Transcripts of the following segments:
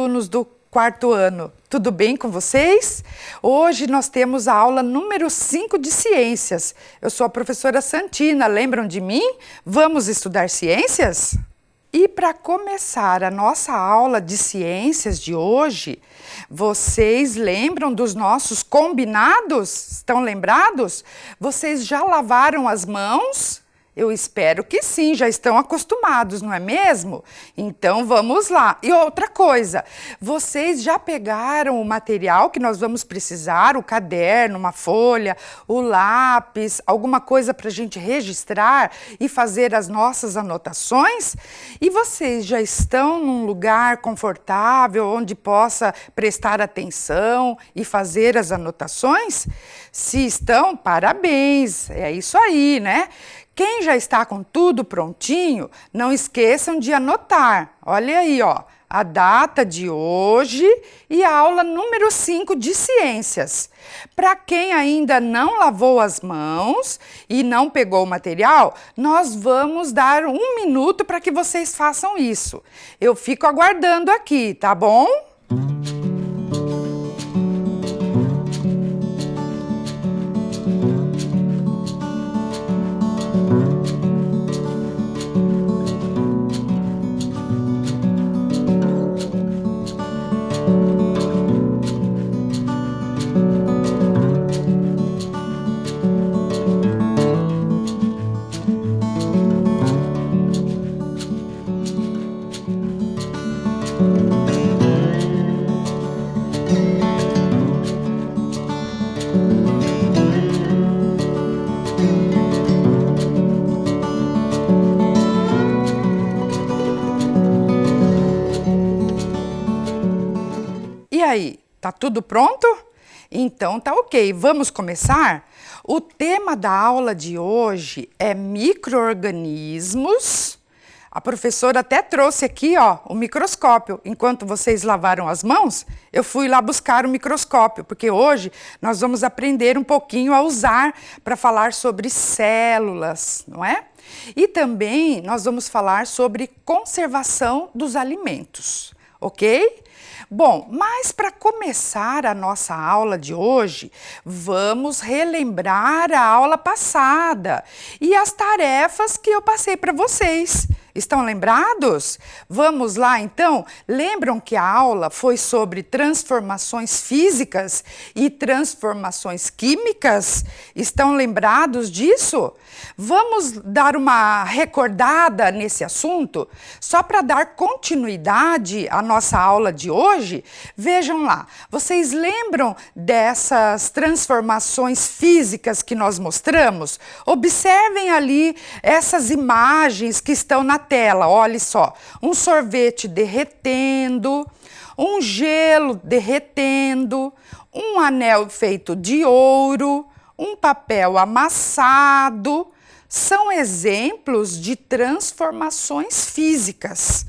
alunos do quarto ano, tudo bem com vocês? Hoje nós temos a aula número 5 de ciências. Eu sou a professora Santina, lembram de mim? Vamos estudar ciências? E para começar a nossa aula de ciências de hoje, vocês lembram dos nossos combinados? Estão lembrados? Vocês já lavaram as mãos? Eu espero que sim, já estão acostumados, não é mesmo? Então vamos lá. E outra coisa, vocês já pegaram o material que nós vamos precisar, o caderno, uma folha, o lápis, alguma coisa para a gente registrar e fazer as nossas anotações? E vocês já estão num lugar confortável onde possa prestar atenção e fazer as anotações? Se estão, parabéns, é isso aí, né? Quem já está com tudo prontinho, não esqueçam de anotar. Olha aí, ó, a data de hoje e a aula número 5 de ciências. Para quem ainda não lavou as mãos e não pegou o material, nós vamos dar 1 minuto para que vocês façam isso. Eu fico aguardando aqui, tá bom? E aí, tá tudo pronto? Então tá ok, vamos começar? O tema da aula de hoje é micro-organismos. A professora até trouxe aqui, ó, o microscópio. Enquanto vocês lavaram as mãos, eu fui lá buscar o microscópio, porque hoje nós vamos aprender um pouquinho a usar para falar sobre células, não é? E também nós vamos falar sobre conservação dos alimentos, ok? Bom, mas para começar a nossa aula de hoje, vamos relembrar a aula passada e as tarefas que eu passei para vocês. Estão lembrados? Vamos lá então? Lembram que a aula foi sobre transformações físicas e transformações químicas? Estão lembrados disso? Vamos dar uma recordada nesse assunto? Só para dar continuidade à nossa aula de hoje, vejam lá, vocês lembram dessas transformações físicas que nós mostramos? Observem ali essas imagens que estão na tela, olha só, um sorvete derretendo, um gelo derretendo, um anel feito de ouro, um papel amassado, são exemplos de transformações físicas.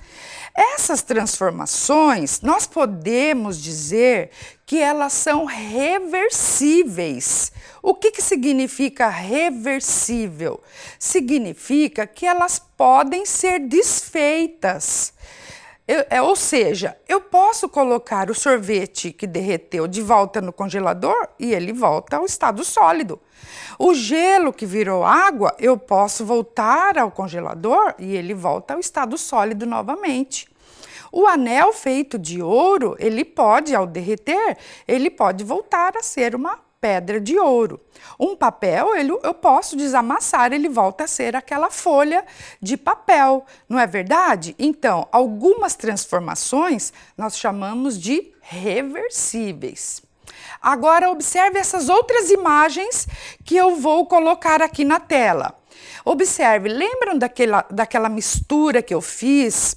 Essas transformações, nós podemos dizer que elas são reversíveis. O que significa reversível? Significa que elas podem ser desfeitas. Ou seja, eu posso colocar o sorvete que derreteu de volta no congelador e ele volta ao estado sólido. O gelo que virou água, eu posso voltar ao congelador e ele volta ao estado sólido novamente. O anel feito de ouro, ele pode, ao derreter, ele pode voltar a ser uma pedra de ouro. Um papel, eu posso desamassar, ele volta a ser aquela folha de papel, não é verdade? Então, algumas transformações nós chamamos de reversíveis. Agora, observe essas outras imagens que eu vou colocar aqui na tela. Observe, lembram daquela mistura que eu fiz?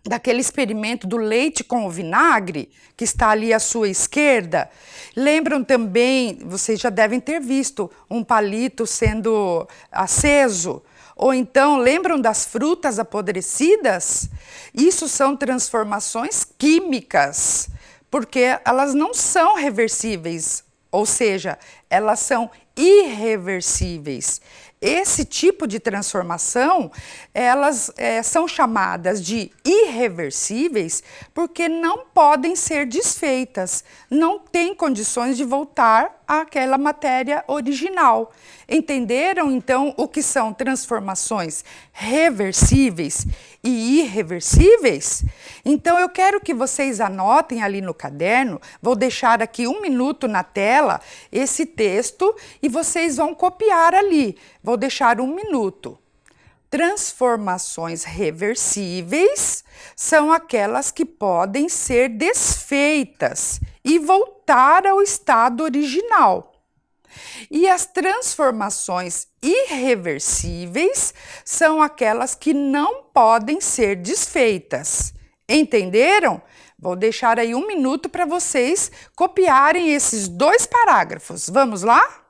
Daquele experimento do leite com o vinagre, que está ali à sua esquerda? Lembram também, vocês já devem ter visto, um palito sendo aceso? Ou então, lembram das frutas apodrecidas? Isso são transformações químicas, porque elas não são reversíveis, ou seja, elas são irreversíveis. esse tipo de transformação, elas são chamadas de irreversíveis porque não podem ser desfeitas, não tem condições de voltar àquela matéria original. Entenderam, então, o que são transformações reversíveis e irreversíveis? Então, eu quero que vocês anotem ali no caderno, vou deixar aqui 1 minuto na tela esse texto e vocês vão copiar ali. Vou deixar 1 minuto. Transformações reversíveis são aquelas que podem ser desfeitas e voltar ao estado original. E as transformações irreversíveis são aquelas que não podem ser desfeitas. Entenderam? Vou deixar aí 1 minuto para vocês copiarem esses 2 parágrafos. Vamos lá?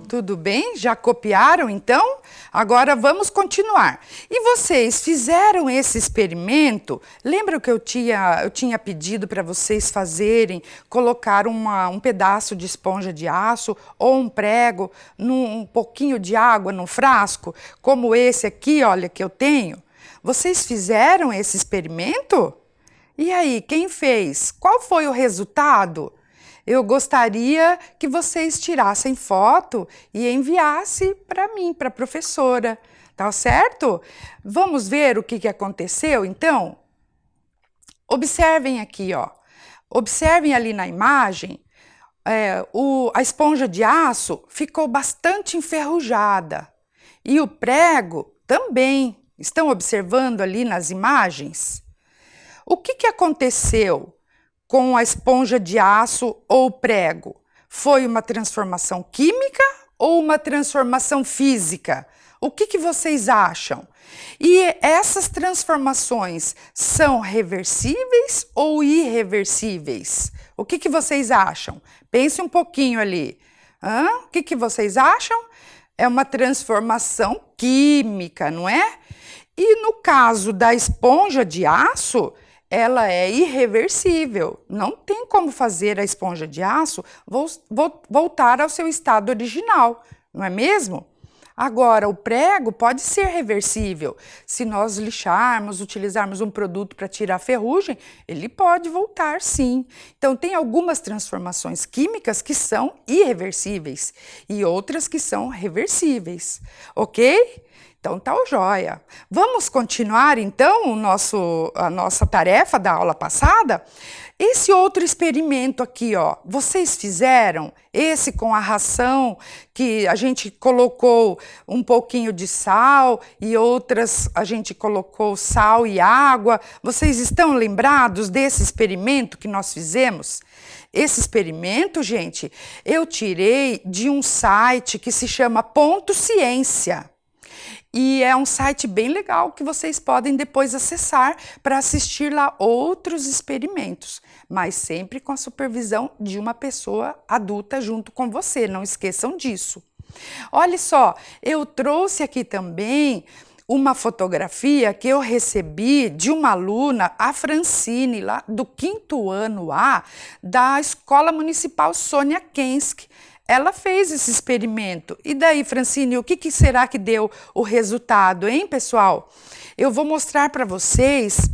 Tudo bem? Já copiaram, então? Agora vamos continuar. E vocês fizeram esse experimento? Lembra que eu tinha pedido para vocês fazerem, colocar um pedaço de esponja de aço ou um prego, um pouquinho de água num frasco, como esse aqui, olha, que eu tenho? Vocês fizeram esse experimento? E aí, quem fez? Qual foi o resultado? Eu gostaria que vocês tirassem foto e enviassem para mim, para a professora, tá certo? Vamos ver o que aconteceu, então? Observem aqui, ó. Observem ali na imagem, a esponja de aço ficou bastante enferrujada e o prego também. Estão observando ali nas imagens? O que aconteceu com a esponja de aço ou prego? Foi uma transformação química ou uma transformação física? O que vocês acham? E essas transformações são reversíveis ou irreversíveis? O que vocês acham? Pense um pouquinho ali. O que vocês acham? É uma transformação química, não é? E no caso da esponja de aço, ela é irreversível. Não tem como fazer a esponja de aço voltar ao seu estado original, não é mesmo? Agora, o prego pode ser reversível. Se nós lixarmos, utilizarmos um produto para tirar a ferrugem, ele pode voltar sim. Então, tem algumas transformações químicas que são irreversíveis e outras que são reversíveis, ok? Então, tá o joia. Vamos continuar, então, a nossa tarefa da aula passada? Esse outro experimento aqui, ó, vocês fizeram? Esse com a ração, que a gente colocou um pouquinho de sal e outras a gente colocou sal e água. Vocês estão lembrados desse experimento que nós fizemos? Esse experimento, gente, eu tirei de um site que se chama Ponto Ciência. E é um site bem legal que vocês podem depois acessar para assistir lá outros experimentos, mas sempre com a supervisão de uma pessoa adulta junto com você, não esqueçam disso. Olha só, eu trouxe aqui também uma fotografia que eu recebi de uma aluna, a Francine, lá do 5º ano A, da Escola Municipal Sônia Kensky. Ela fez esse experimento. E daí, Francine, o que será que deu o resultado, hein, pessoal? Eu vou mostrar para vocês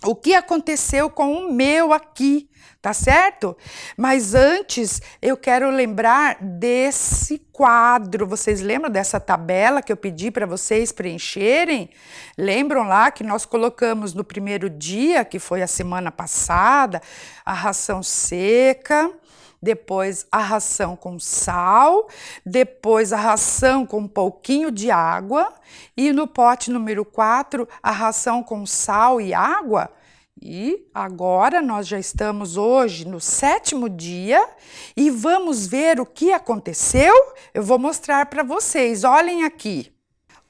o que aconteceu com o meu aqui, tá certo? Mas antes eu quero lembrar desse quadro. Vocês lembram dessa tabela que eu pedi para vocês preencherem? Lembram lá que nós colocamos no primeiro dia, que foi a semana passada, a ração seca, depois a ração com sal, depois a ração com um pouquinho de água e no pote número 4 a ração com sal e água. E agora nós já estamos hoje no 7º dia e vamos ver o que aconteceu. Eu vou mostrar para vocês, olhem aqui.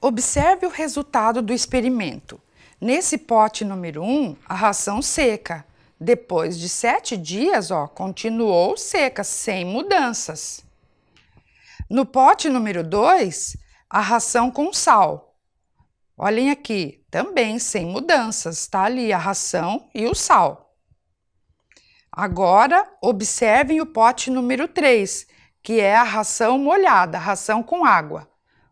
Observe o resultado do experimento. Nesse pote número 1, a ração seca. Depois de 7 dias, continuou seca, sem mudanças. No pote número 2, a ração com sal. Olhem aqui, também sem mudanças, está ali a ração e o sal. Agora, observem o pote número 3, que é a ração molhada, a ração com água.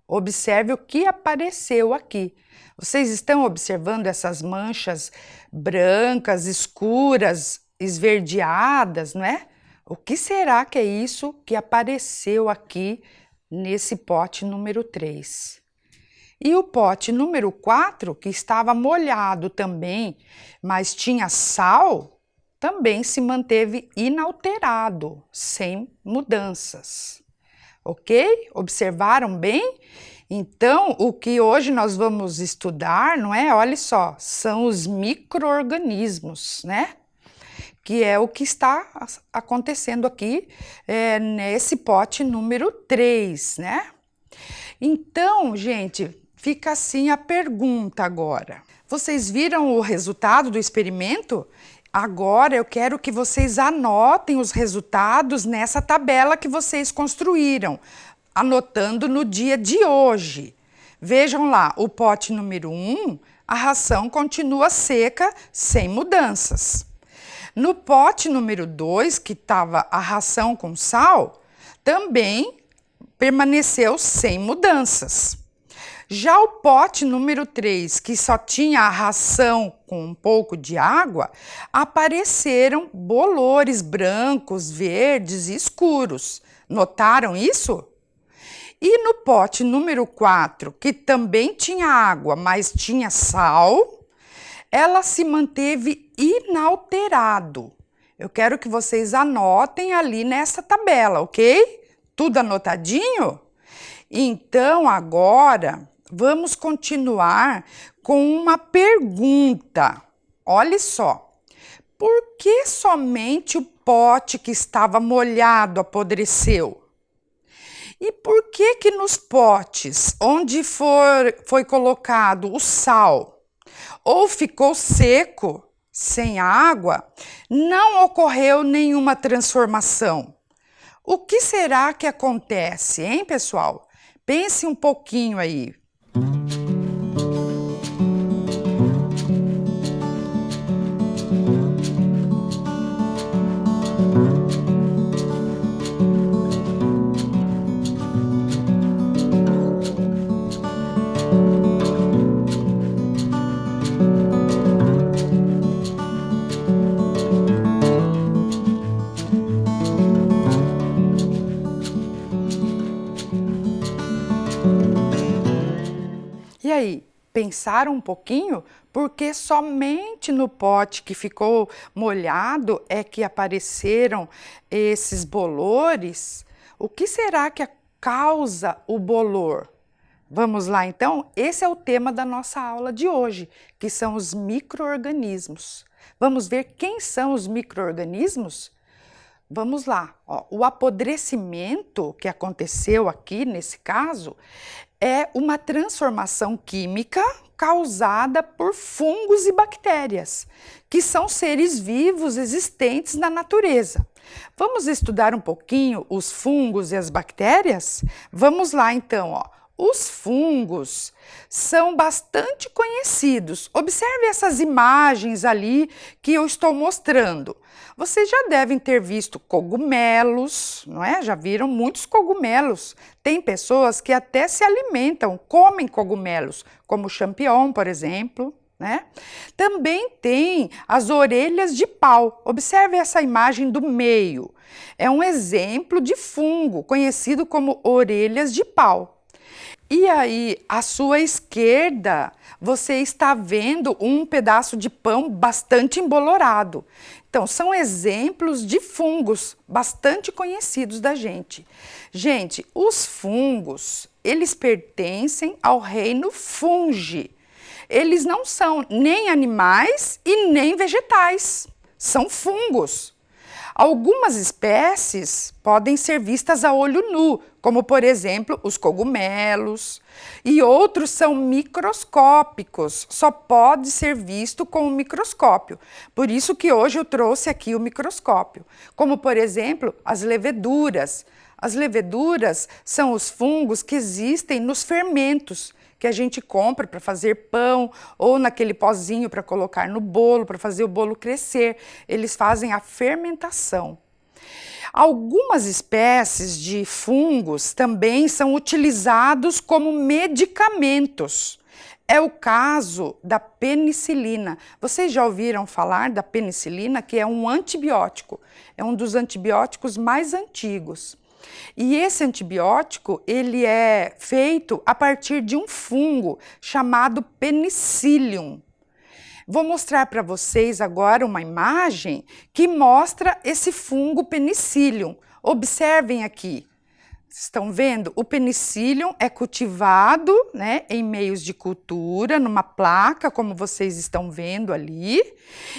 Observe o que apareceu aqui. Vocês estão observando essas manchas brancas, escuras, esverdeadas, não é? O que será que é isso que apareceu aqui nesse pote número 3? E o pote número 4, que estava molhado também, mas tinha sal, também se manteve inalterado, sem mudanças. Ok? Observaram bem? Então, o que hoje nós vamos estudar, não é? Olha só, são os micro-organismos, né? Que é o que está acontecendo aqui nesse pote número 3, né? Então, gente, fica assim a pergunta agora. Vocês viram o resultado do experimento? Agora eu quero que vocês anotem os resultados nessa tabela que vocês construíram, anotando no dia de hoje. Vejam lá, o pote número 1, a ração continua seca, sem mudanças. No pote número 2, que estava a ração com sal, também permaneceu sem mudanças. Já o pote número 3, que só tinha a ração com um pouco de água, apareceram bolores brancos, verdes e escuros. Notaram isso? E no pote número 4, que também tinha água, mas tinha sal, ela se manteve inalterado. Eu quero que vocês anotem ali nessa tabela, ok? Tudo anotadinho? Então, agora, vamos continuar com uma pergunta. Olha só, por que somente o pote que estava molhado apodreceu? E por que nos potes onde foi colocado o sal ou ficou seco, sem água, não ocorreu nenhuma transformação? O que será que acontece, hein, pessoal? Pense um pouquinho aí. E aí, pensaram um pouquinho? Porque somente no pote que ficou molhado é que apareceram esses bolores? O que será que causa o bolor? Vamos lá então? Esse é o tema da nossa aula de hoje, que são os micro-organismos. Vamos ver quem são os micro-organismos? Vamos lá, o apodrecimento que aconteceu aqui nesse caso é uma transformação química causada por fungos e bactérias, que são seres vivos existentes na natureza. Vamos estudar um pouquinho os fungos e as bactérias? Vamos lá então, Os fungos são bastante conhecidos. Observe essas imagens ali que eu estou mostrando. Vocês já devem ter visto cogumelos, não é? Já viram muitos cogumelos. Tem pessoas que até se alimentam, comem cogumelos, como o champignon, por exemplo. né? Também tem as orelhas de pau. Observe essa imagem do meio. É um exemplo de fungo, conhecido como orelhas de pau. E aí, à sua esquerda, você está vendo um pedaço de pão bastante embolorado. Então, são exemplos de fungos bastante conhecidos da gente. Gente, os fungos, eles pertencem ao reino Fungi. Eles não são nem animais e nem vegetais, são fungos. Algumas espécies podem ser vistas a olho nu, como por exemplo os cogumelos, e outros são microscópicos, só pode ser visto com o microscópio. Por isso que hoje eu trouxe aqui o microscópio, como por exemplo as leveduras. As leveduras são os fungos que existem nos fermentos, que a gente compra para fazer pão ou naquele pozinho para colocar no bolo, para fazer o bolo crescer. Eles fazem a fermentação. Algumas espécies de fungos também são utilizados como medicamentos. É o caso da penicilina. Vocês já ouviram falar da penicilina, que é um antibiótico? É um dos antibióticos mais antigos. E esse antibiótico, ele é feito a partir de um fungo chamado Penicillium. Vou mostrar para vocês agora uma imagem que mostra esse fungo Penicillium. Observem aqui. Estão vendo? O Penicillium é cultivado, né, em meios de cultura, numa placa, como vocês estão vendo ali.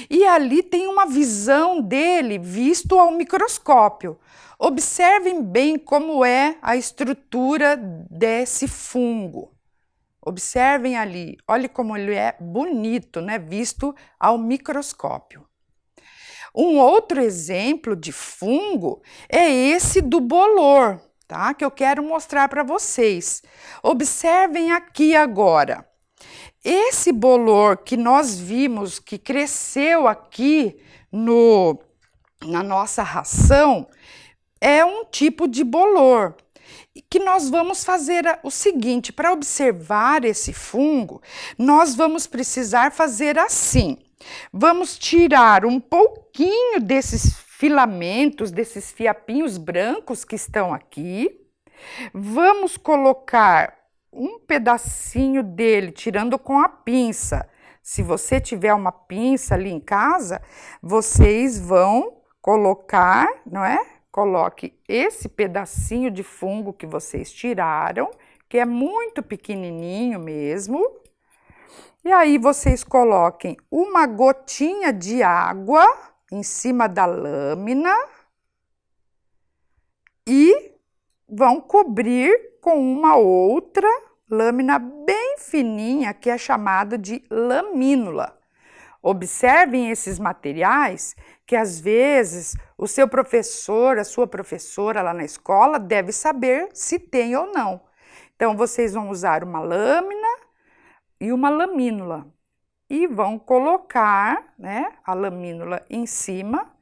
E ali tem uma visão dele visto ao microscópio. Observem bem como é a estrutura desse fungo. Observem ali, olhe como ele é bonito, né, visto ao microscópio. Um outro exemplo de fungo é esse do bolor, tá? Que eu quero mostrar para vocês. Observem aqui agora. Esse bolor que nós vimos que cresceu aqui na nossa ração é um tipo de bolor. Que nós vamos fazer o seguinte, para observar esse fungo, nós vamos precisar fazer assim. Vamos tirar um pouquinho desses filamentos, desses fiapinhos brancos que estão aqui. Vamos colocar um pedacinho dele, tirando com a pinça. Se você tiver uma pinça ali em casa, vocês vão colocar, não é? Coloque esse pedacinho de fungo que vocês tiraram, que é muito pequenininho mesmo. E aí vocês coloquem uma gotinha de água em cima da lâmina e vão cobrir com uma outra lâmina bem fininha, que é chamada de lamínula. Observem esses materiais que às vezes o seu professor, a sua professora lá na escola deve saber se tem ou não. Então vocês vão usar uma lâmina e uma lamínula e vão colocar, né, a lamínula em cima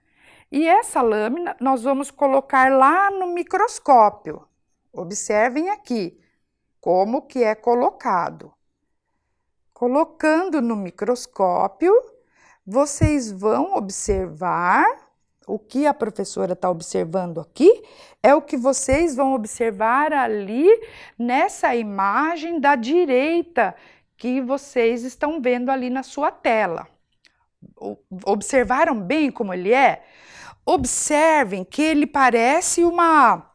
e essa lâmina nós vamos colocar lá no microscópio. Observem aqui como que é colocado. Colocando no microscópio, vocês vão observar, o que a professora está observando aqui, é o que vocês vão observar ali nessa imagem da direita, que vocês estão vendo ali na sua tela. Observaram bem como ele é? Observem que ele parece uma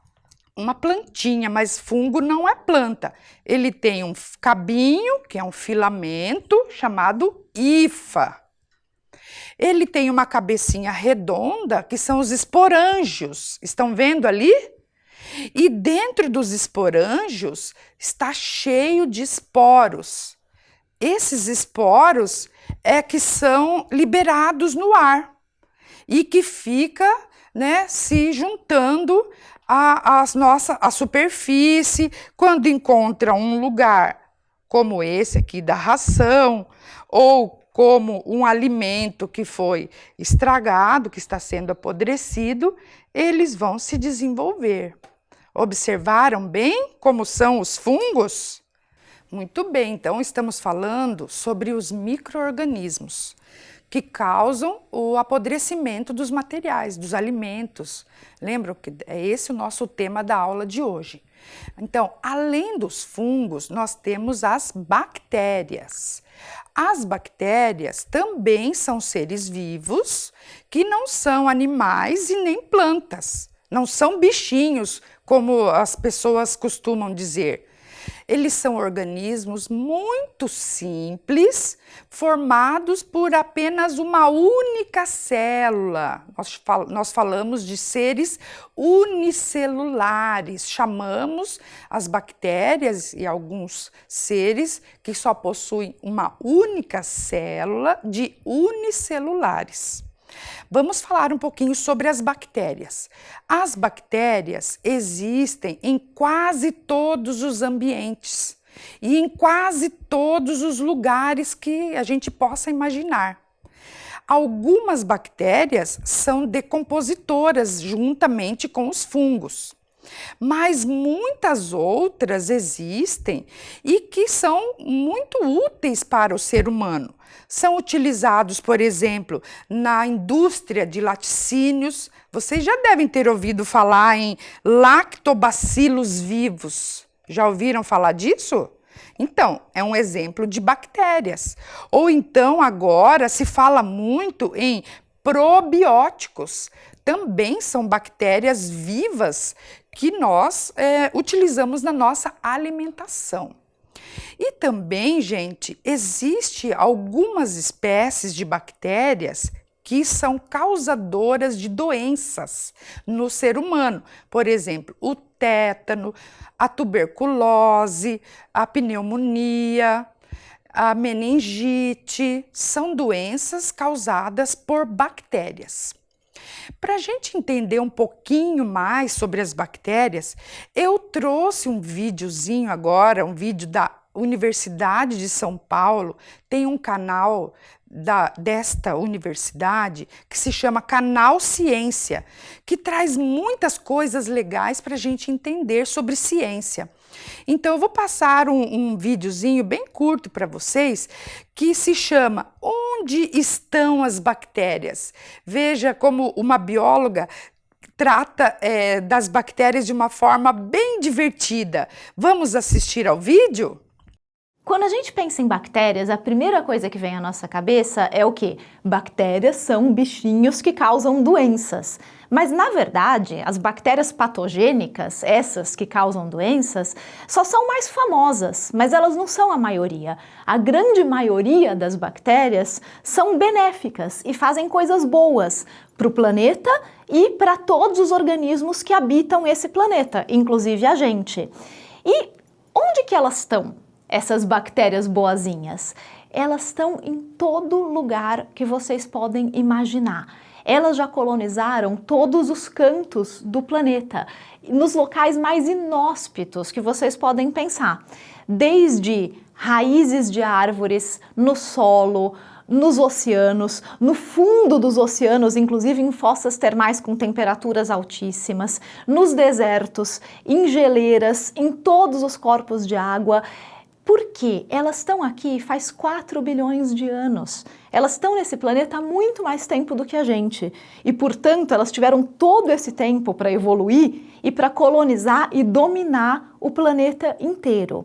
plantinha, mas fungo não é planta. Ele tem um cabinho, que é um filamento, chamado hifa. Ele tem uma cabecinha redonda, que são os esporângios. Estão vendo ali? E dentro dos esporângios está cheio de esporos. Esses esporos é que são liberados no ar e que fica, né, se juntando à superfície quando encontra um lugar como esse aqui da ração ou como um alimento que foi estragado, que está sendo apodrecido, eles vão se desenvolver. Observaram bem como são os fungos? Muito bem, então estamos falando sobre os micro-organismos que causam o apodrecimento dos materiais, dos alimentos. Lembram que é esse o nosso tema da aula de hoje. Então, além dos fungos, nós temos as bactérias. As bactérias também são seres vivos que não são animais e nem plantas. Não são bichinhos, como as pessoas costumam dizer. Eles são organismos muito simples, formados por apenas uma única célula. Nós falamos de seres unicelulares. Chamamos as bactérias e alguns seres que só possuem uma única célula de unicelulares. Vamos falar um pouquinho sobre as bactérias. As bactérias existem em quase todos os ambientes e em quase todos os lugares que a gente possa imaginar. Algumas bactérias são decompositoras juntamente com os fungos, mas muitas outras existem e que são muito úteis para o ser humano. São utilizados, por exemplo, na indústria de laticínios. Vocês já devem ter ouvido falar em lactobacilos vivos. Já ouviram falar disso? Então, é um exemplo de bactérias. Ou então, agora se fala muito em probióticos. Também são bactérias vivas que nós utilizamos na nossa alimentação. E também, gente, existe algumas espécies de bactérias que são causadoras de doenças no ser humano. Por exemplo, o tétano, a tuberculose, a pneumonia, a meningite, são doenças causadas por bactérias. Para a gente entender um pouquinho mais sobre as bactérias, eu trouxe um videozinho agora, um vídeo da Universidade de São Paulo. Tem um canal desta universidade que se chama Canal Ciência, que traz muitas coisas legais para a gente entender sobre ciência. Então eu vou passar um videozinho bem curto para vocês que se chama Onde estão as bactérias? Veja como uma bióloga trata das bactérias de uma forma bem divertida. Vamos assistir ao vídeo? Quando a gente pensa em bactérias, a primeira coisa que vem à nossa cabeça é o quê? Bactérias são bichinhos que causam doenças. Mas, na verdade, as bactérias patogênicas, essas que causam doenças, só são mais famosas, mas elas não são a maioria. A grande maioria das bactérias são benéficas e fazem coisas boas para o planeta e para todos os organismos que habitam esse planeta, inclusive a gente. E onde que elas estão? Essas bactérias boazinhas, elas estão em todo lugar que vocês podem imaginar. Elas já colonizaram todos os cantos do planeta, nos locais mais inóspitos que vocês podem pensar. Desde raízes de árvores, no solo, nos oceanos, no fundo dos oceanos, inclusive em fossas termais com temperaturas altíssimas, nos desertos, em geleiras, em todos os corpos de água. Por quê? Elas estão aqui faz 4 bilhões de anos. Elas estão nesse planeta há muito mais tempo do que a gente. E, portanto, elas tiveram todo esse tempo para evoluir e para colonizar e dominar o planeta inteiro.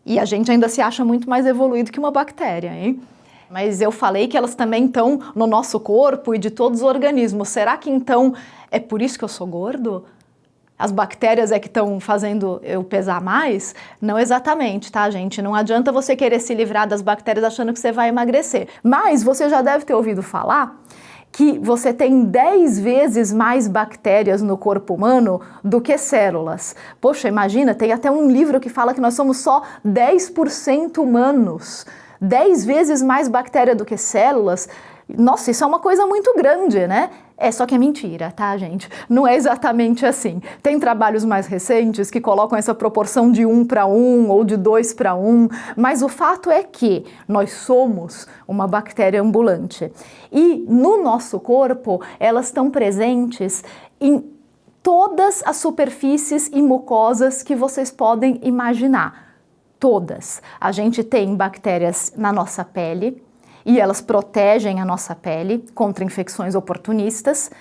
E a gente ainda se acha muito mais evoluído que uma bactéria, hein? Mas eu falei que elas também estão no nosso corpo e de todos os organismos. Será que então é por isso que eu sou gordo? As bactérias é que estão fazendo eu pesar mais? Não exatamente, tá, gente? Não adianta você querer se livrar das bactérias achando que você vai emagrecer. Mas você já deve ter ouvido falar que você tem 10 vezes mais bactérias no corpo humano do que células. Poxa, imagina, tem até um livro que fala que nós somos só 10% humanos. 10 vezes mais bactéria do que células. Nossa, isso é uma coisa muito grande, né? Só que é mentira, tá, gente? Não é exatamente assim. Tem trabalhos mais recentes que colocam essa proporção de 1 para 1 ou de 2 para 1, mas o fato é que nós somos uma bactéria ambulante. E no nosso corpo, elas estão presentes em todas as superfícies e mucosas que vocês podem imaginar. Todas. A gente tem bactérias na nossa pele, e elas protegem a nossa pele contra infecções oportunistas,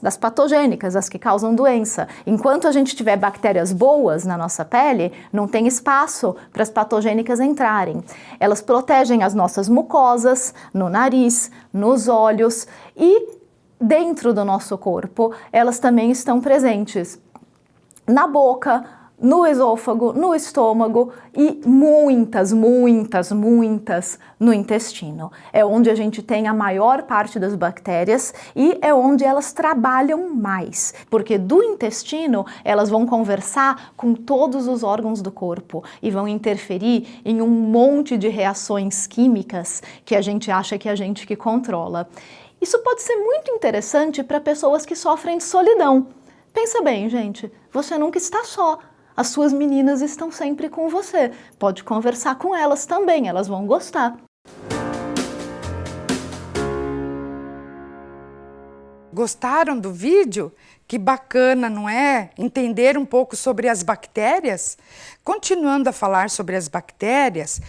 das patogênicas, as que causam doença. Enquanto a gente tiver bactérias boas na nossa pele, não tem espaço para as patogênicas entrarem. Elas protegem as nossas mucosas, no nariz, nos olhos e dentro do nosso corpo, elas também estão presentes na boca, no esôfago, no estômago e muitas no intestino. É onde a gente tem a maior parte das bactérias e é onde elas trabalham mais, porque do intestino elas vão conversar com todos os órgãos do corpo e vão interferir em um monte de reações químicas que a gente acha que é a gente que controla. Isso pode ser muito interessante para pessoas que sofrem de solidão. Pensa bem, gente, você nunca está só. As suas meninas estão sempre com você. Pode conversar com elas também, elas vão gostar. Gostaram do vídeo? Que bacana, não é? Entender um pouco sobre as bactérias? Continuando a falar sobre as bactérias,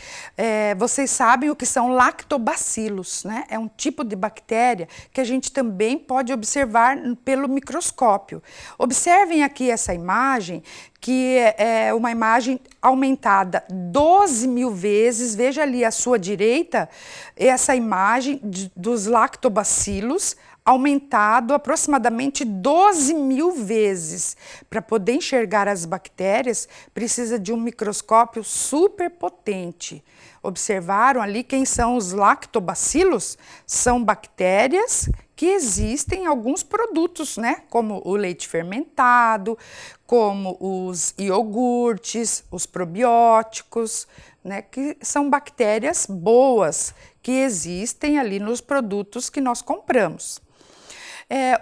vocês sabem o que são lactobacilos, né? É um tipo de bactéria que a gente também pode observar pelo microscópio. Observem aqui essa imagem, que é uma imagem aumentada 12.000 vezes. Veja ali à sua direita, essa imagem dos lactobacilos, aumentado aproximadamente 12.000 vezes. Para poder enxergar as bactérias, precisa de um microscópio super potente. Observaram ali quem são os lactobacilos? São bactérias que existem em alguns produtos, né? Como o leite fermentado, como os iogurtes, os probióticos, né? Que são bactérias boas que existem ali nos produtos que nós compramos.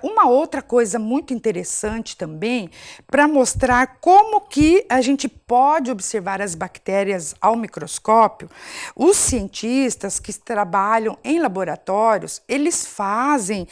Uma outra coisa muito interessante também, para mostrar como que a gente pode observar as bactérias ao microscópio, os cientistas que trabalham em laboratórios, eles fazem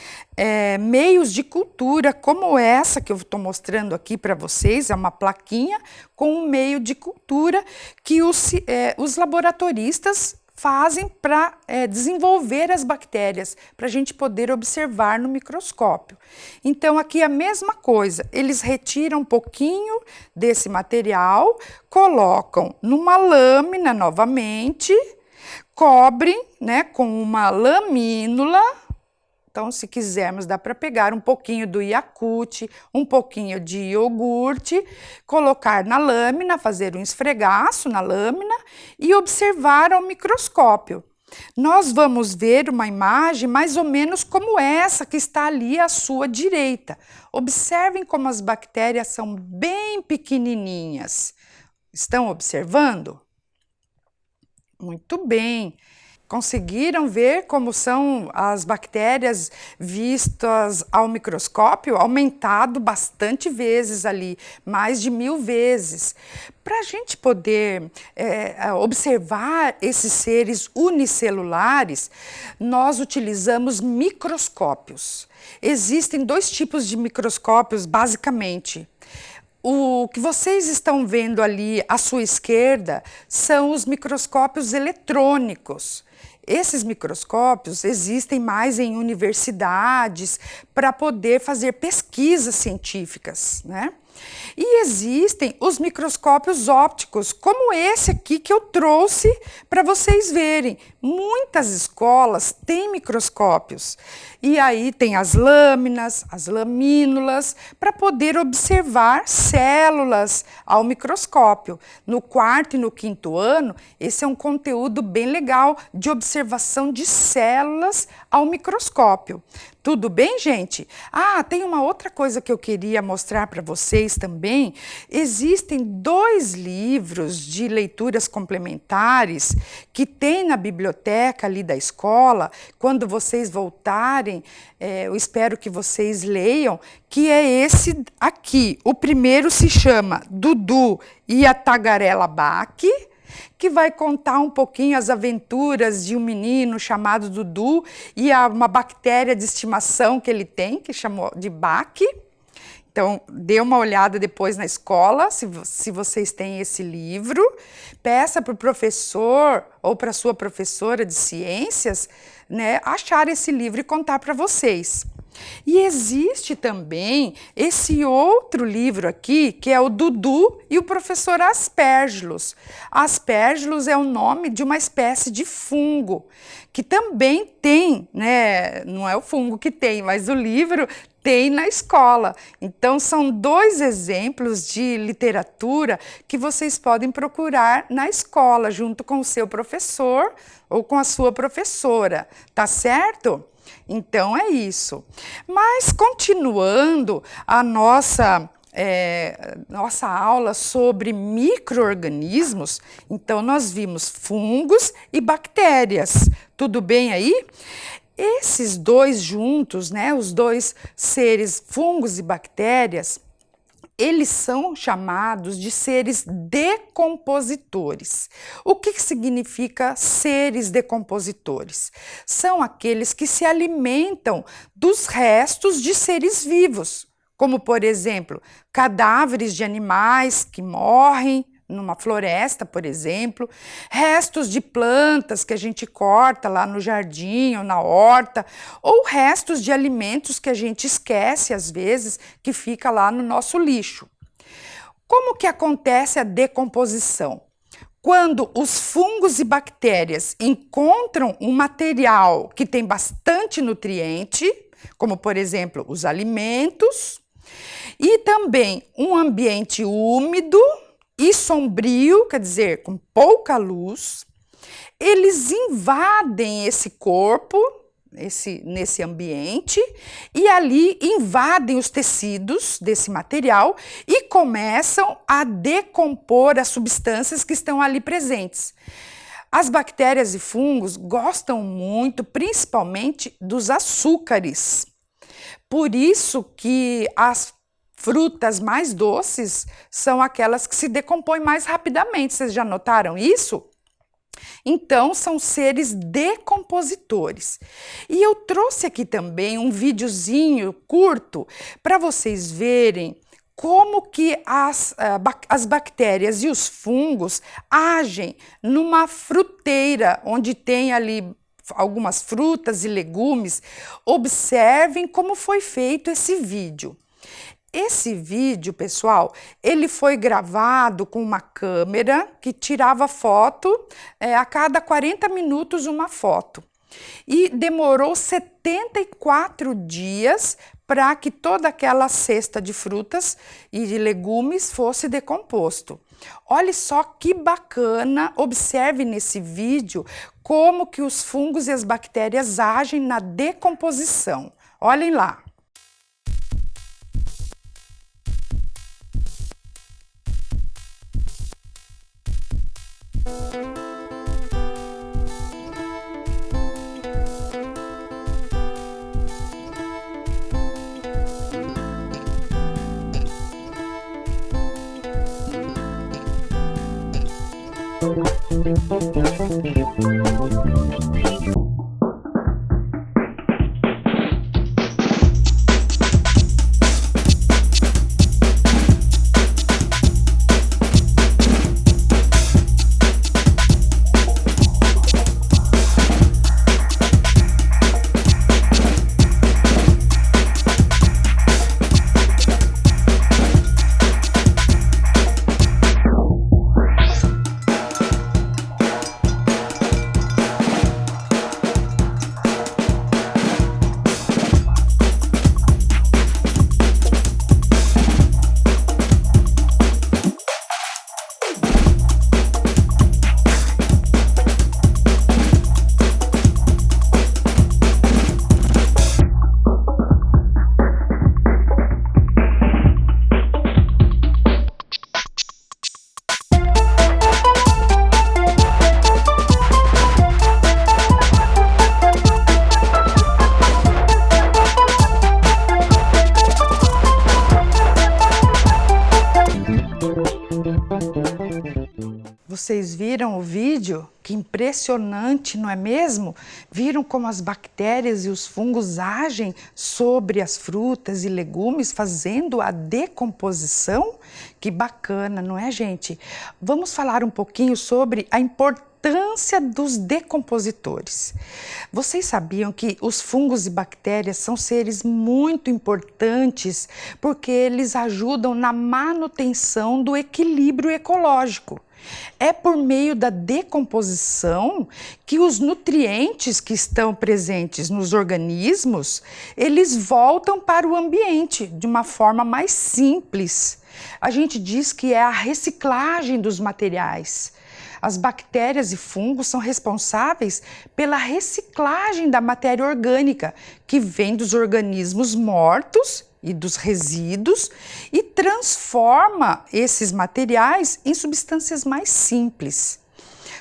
meios de cultura, como essa que eu estou mostrando aqui para vocês, é uma plaquinha com um meio de cultura que os laboratoristas fazem para desenvolver as bactérias, para a gente poder observar no microscópio. Então, aqui a mesma coisa, eles retiram um pouquinho desse material, colocam numa lâmina novamente, cobrem, né, com uma lamínula. Então, se quisermos, dá para pegar um pouquinho do Yakult, um pouquinho de iogurte, colocar na lâmina, fazer um esfregaço na lâmina e observar ao microscópio. Nós vamos ver uma imagem mais ou menos como essa que está ali à sua direita. Observem como as bactérias são bem pequenininhas. Estão observando? Muito bem. Conseguiram ver como são as bactérias vistas ao microscópio? Aumentado bastante vezes ali, mais de 1000 vezes. Para a gente poder observar esses seres unicelulares, nós utilizamos microscópios. Existem 2 tipos de microscópios, basicamente. O que vocês estão vendo ali à sua esquerda são os microscópios eletrônicos. Esses microscópios existem mais em universidades para poder fazer pesquisas científicas, né? E existem os microscópios ópticos, como esse aqui que eu trouxe para vocês verem. Muitas escolas têm microscópios. E aí tem as lâminas, as lamínulas, para poder observar células ao microscópio. No 4º e no 5º ano, esse é um conteúdo bem legal de observação de células ao microscópio. Tudo bem, gente? Tem uma outra coisa que eu queria mostrar para vocês também. Existem 2 livros de leituras complementares que tem na biblioteca ali da escola. Quando vocês voltarem, eu espero que vocês leiam, que é esse aqui. O primeiro se chama Dudu e a Tagarela Bach, que vai contar um pouquinho as aventuras de um menino chamado Dudu e uma bactéria de estimação que ele tem, que chamou de Bach. Então, dê uma olhada depois na escola, se vocês têm esse livro. Peça para o professor ou para a sua professora de ciências, né, achar esse livro e contar para vocês. E existe também esse outro livro aqui, que é o Dudu e o professor Aspergillus. Aspergillus é o nome de uma espécie de fungo, que também tem, né? Não é o fungo que tem, mas o livro tem na escola. Então, são 2 exemplos de literatura que vocês podem procurar na escola, junto com o seu professor ou com a sua professora, tá certo? Então, é isso. Mas, continuando a nossa aula sobre micro-organismos, então, nós vimos fungos e bactérias. Tudo bem aí? Esses 2 juntos, né, os 2 seres, fungos e bactérias, eles são chamados de seres decompositores. O que significa seres decompositores? São aqueles que se alimentam dos restos de seres vivos, como, por exemplo, cadáveres de animais que morrem numa floresta, por exemplo, restos de plantas que a gente corta lá no jardim ou na horta, ou restos de alimentos que a gente esquece às vezes, que fica lá no nosso lixo. Como que acontece a decomposição? Quando os fungos e bactérias encontram um material que tem bastante nutriente, como por exemplo os alimentos, e também um ambiente úmido e sombrio, quer dizer, com pouca luz, eles invadem esse corpo, nesse ambiente, e ali invadem os tecidos desse material e começam a decompor as substâncias que estão ali presentes. As bactérias e fungos gostam muito, principalmente, dos açúcares. Por isso que as frutas mais doces são aquelas que se decompõem mais rapidamente. Vocês já notaram isso? Então, são seres decompositores. E eu trouxe aqui também um videozinho curto para vocês verem como que as bactérias e os fungos agem numa fruteira, onde tem ali algumas frutas e legumes. Observem como foi feito esse vídeo. Esse vídeo, pessoal, ele foi gravado com uma câmera que tirava foto a cada 40 minutos uma foto. E demorou 74 dias para que toda aquela cesta de frutas e de legumes fosse decomposto. Olha só que bacana, observe nesse vídeo como que os fungos e as bactérias agem na decomposição. Olhem lá. Vocês viram o vídeo? Que impressionante, não é mesmo? Viram como as bactérias e os fungos agem sobre as frutas e legumes, fazendo a decomposição? Que bacana, não é, gente? Vamos falar um pouquinho sobre a importância dos decompositores. Vocês sabiam que os fungos e bactérias são seres muito importantes porque eles ajudam na manutenção do equilíbrio ecológico? É por meio da decomposição que os nutrientes que estão presentes nos organismos, eles voltam para o ambiente de uma forma mais simples. A gente diz que é a reciclagem dos materiais. As bactérias e fungos são responsáveis pela reciclagem da matéria orgânica, que vem dos organismos mortos e dos resíduos e transforma esses materiais em substâncias mais simples.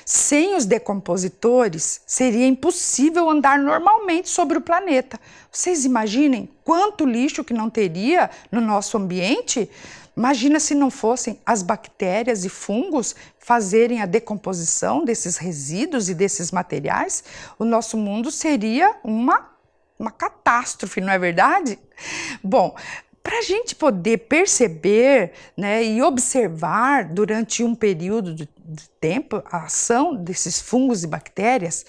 Sem os decompositores, seria impossível andar normalmente sobre o planeta. Vocês imaginem quanto lixo que não teria no nosso ambiente? Imagina se não fossem as bactérias e fungos fazerem a decomposição desses resíduos e desses materiais, o nosso mundo seria uma catástrofe, não é verdade? Bom, para a gente poder perceber, né, e observar durante um período de tempo a ação desses fungos e bactérias,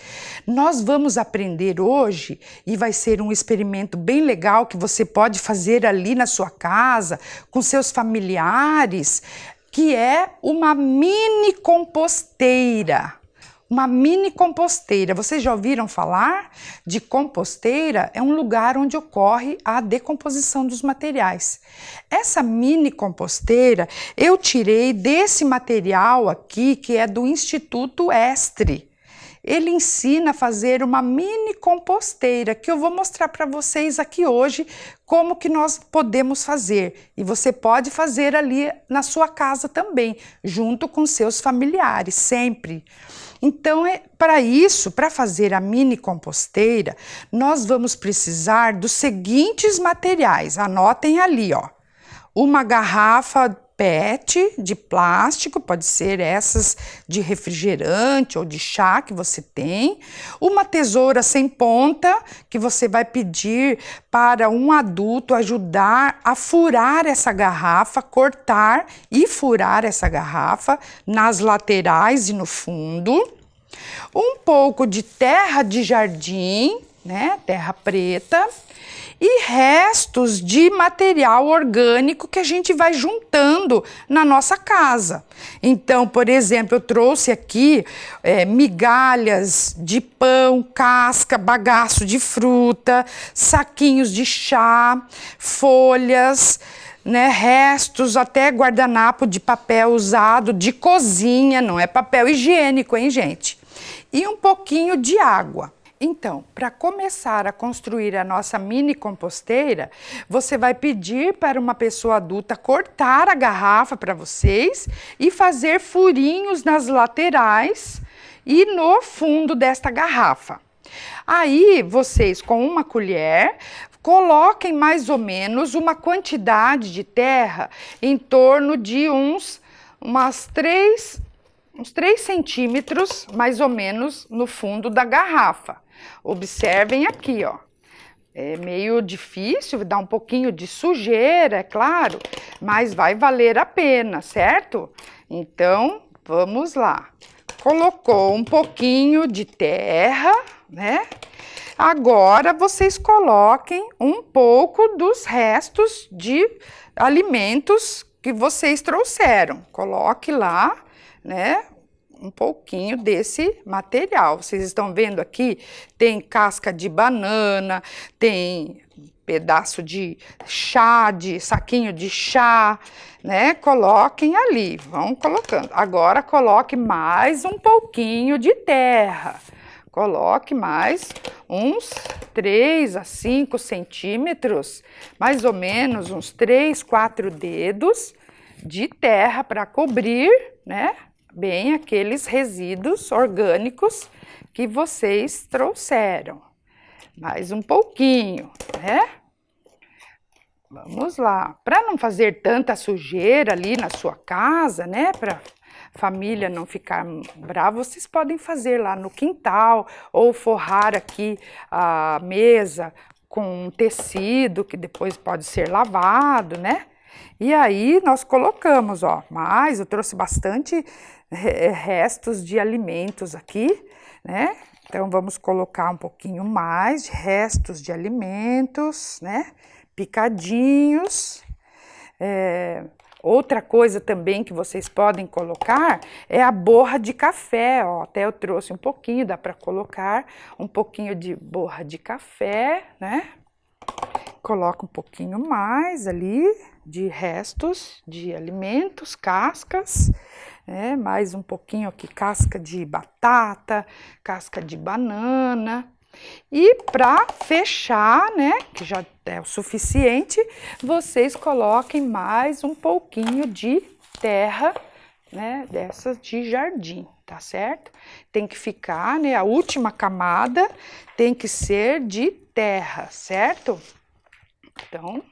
nós vamos aprender hoje, e vai ser um experimento bem legal que você pode fazer ali na sua casa, com seus familiares, que é uma mini composteira. Uma mini composteira. Vocês já ouviram falar de composteira? É um lugar onde ocorre a decomposição dos materiais. Essa mini composteira eu tirei desse material aqui, que é do Instituto Estre. Ele ensina a fazer uma mini composteira, que eu vou mostrar para vocês aqui hoje como que nós podemos fazer. E você pode fazer ali na sua casa também, junto com seus familiares, sempre. Então, para isso, para fazer a mini composteira, nós vamos precisar dos seguintes materiais. Anotem ali, ó. Uma garrafa PET de plástico, pode ser essas de refrigerante ou de chá que você tem. Uma tesoura sem ponta, que você vai pedir para um adulto ajudar a furar essa garrafa, cortar e furar essa garrafa nas laterais e no fundo. Um pouco de terra de jardim, né, terra preta, e restos de material orgânico que a gente vai juntando na nossa casa. Então, por exemplo, eu trouxe aqui migalhas de pão, casca, bagaço de fruta, saquinhos de chá, folhas, né, restos, até guardanapo de papel usado de cozinha, não é papel higiênico, hein, gente? E um pouquinho de água. Então, para começar a construir a nossa mini composteira, você vai pedir para uma pessoa adulta cortar a garrafa para vocês e fazer furinhos nas laterais e no fundo desta garrafa. Aí, vocês, com uma colher, coloquem mais ou menos uma quantidade de terra em torno de uns 3 centímetros, mais ou menos, no fundo da garrafa. Observem aqui, ó. É meio difícil, dá um pouquinho de sujeira, é claro, mas vai valer a pena, certo? Então, vamos lá. Colocou um pouquinho de terra, né? Agora, vocês coloquem um pouco dos restos de alimentos que vocês trouxeram. Coloque lá, né? Um pouquinho desse material. Vocês estão vendo aqui, tem casca de banana, tem pedaço de chá, de saquinho de chá, né? Coloquem ali, vão colocando. Agora coloque mais um pouquinho de terra. Coloque mais uns 3 a 5 centímetros, mais ou menos uns 3, 4 dedos de terra para cobrir, né? Bem aqueles resíduos orgânicos que vocês trouxeram. Mais um pouquinho, né? Vamos lá. Para não fazer tanta sujeira ali na sua casa, né? Para família não ficar brava, vocês podem fazer lá no quintal ou forrar aqui a mesa com um tecido que depois pode ser lavado, né? E aí nós colocamos, ó, mas eu trouxe bastante restos de alimentos aqui, né? Então vamos colocar um pouquinho mais de restos de alimentos, né? Picadinhos. Outra coisa também que vocês podem colocar é a borra de café, ó. Até eu trouxe um pouquinho, dá para colocar um pouquinho de borra de café, né? Coloca um pouquinho mais ali de restos de alimentos, cascas, né? Mais um pouquinho aqui, casca de batata, casca de banana. E para fechar, né, que já é o suficiente, vocês coloquem mais um pouquinho de terra, né, dessas de jardim, tá certo? Tem que ficar, né, a última camada tem que ser de terra, certo? Então,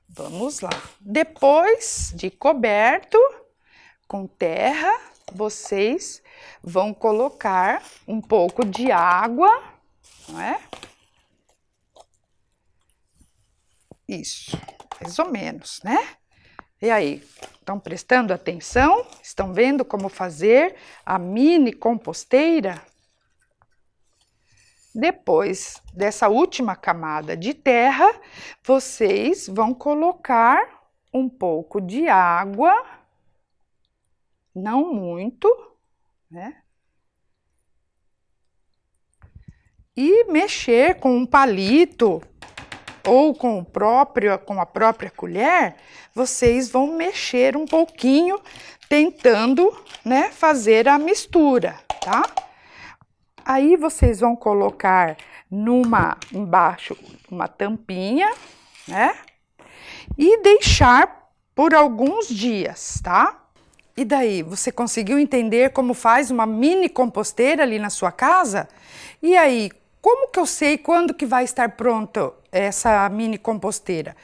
vamos lá. Depois de coberto com terra, vocês vão colocar um pouco de água, não é? Isso, mais ou menos, né? E aí, estão prestando atenção? Estão vendo como fazer a mini composteira? Depois dessa última camada de terra, vocês vão colocar um pouco de água, não muito, né? E mexer com um palito ou com a própria colher, vocês vão mexer um pouquinho, tentando, né, fazer a mistura, tá? Aí vocês vão colocar embaixo uma tampinha, né? E deixar por alguns dias, tá? E daí, você conseguiu entender como faz uma mini composteira ali na sua casa? E aí, como que eu sei quando que vai estar pronto essa mini composteira?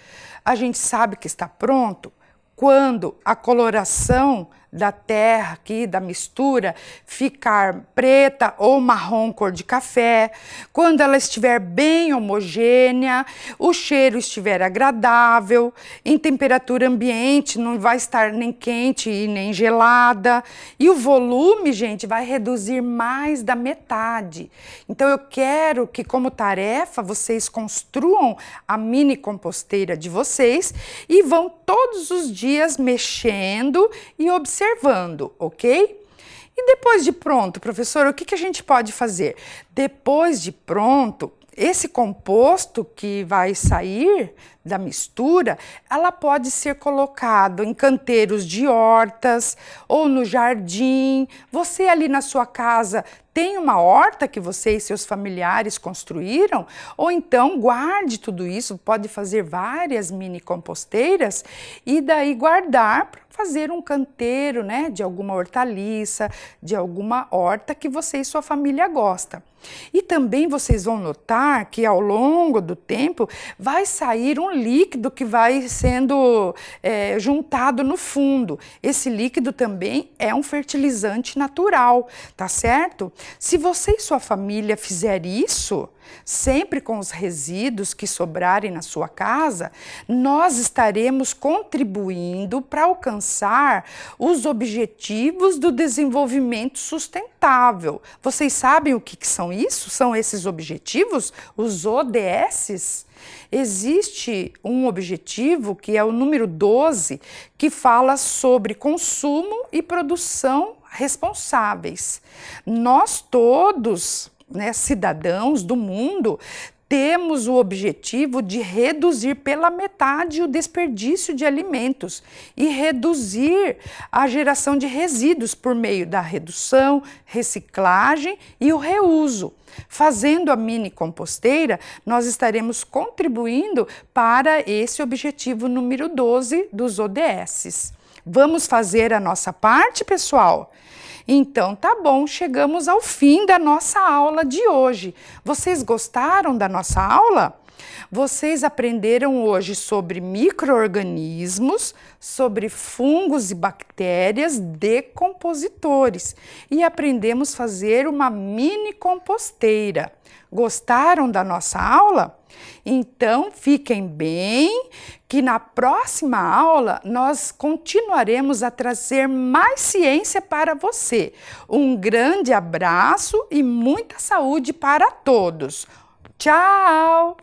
A gente sabe que está pronto quando a coloração da terra aqui, da mistura, ficar preta ou marrom cor de café, quando ela estiver bem homogênea, o cheiro estiver agradável, em temperatura ambiente, não vai estar nem quente e nem gelada, e o volume, gente, vai reduzir mais da metade. Então eu quero que, como tarefa, vocês construam a mini composteira de vocês e vão todos os dias mexendo e observando, ok? E depois de pronto, professor, o que a gente pode fazer? Depois de pronto, esse composto que vai sair da mistura, ela pode ser colocado em canteiros de hortas ou no jardim. Você ali na sua casa tem uma horta que você e seus familiares construíram? Ou então guarde tudo isso, pode fazer várias mini composteiras e daí guardar para fazer um canteiro, né, de alguma hortaliça, de alguma horta que você e sua família gostam. E também vocês vão notar que ao longo do tempo vai sair um líquido que vai sendo juntado no fundo. Esse líquido também é um fertilizante natural, tá certo? Se você e sua família fizer isso, sempre com os resíduos que sobrarem na sua casa, nós estaremos contribuindo para alcançar os objetivos do desenvolvimento sustentável. Vocês sabem o que são isso? São esses objetivos, os ODS? Existe um objetivo, que é o número 12, que fala sobre consumo e produção responsáveis. Nós todos, né, cidadãos do mundo, temos o objetivo de reduzir pela metade o desperdício de alimentos e reduzir a geração de resíduos por meio da redução, reciclagem e o reuso. Fazendo a mini composteira, nós estaremos contribuindo para esse objetivo número 12 dos ODS. Vamos fazer a nossa parte, pessoal? Então, tá bom, chegamos ao fim da nossa aula de hoje. Vocês gostaram da nossa aula? Vocês aprenderam hoje sobre micro-organismos, sobre fungos e bactérias decompositores e aprendemos a fazer uma mini composteira. Gostaram da nossa aula? Então, fiquem bem, que na próxima aula nós continuaremos a trazer mais ciência para você. Um grande abraço e muita saúde para todos. Tchau!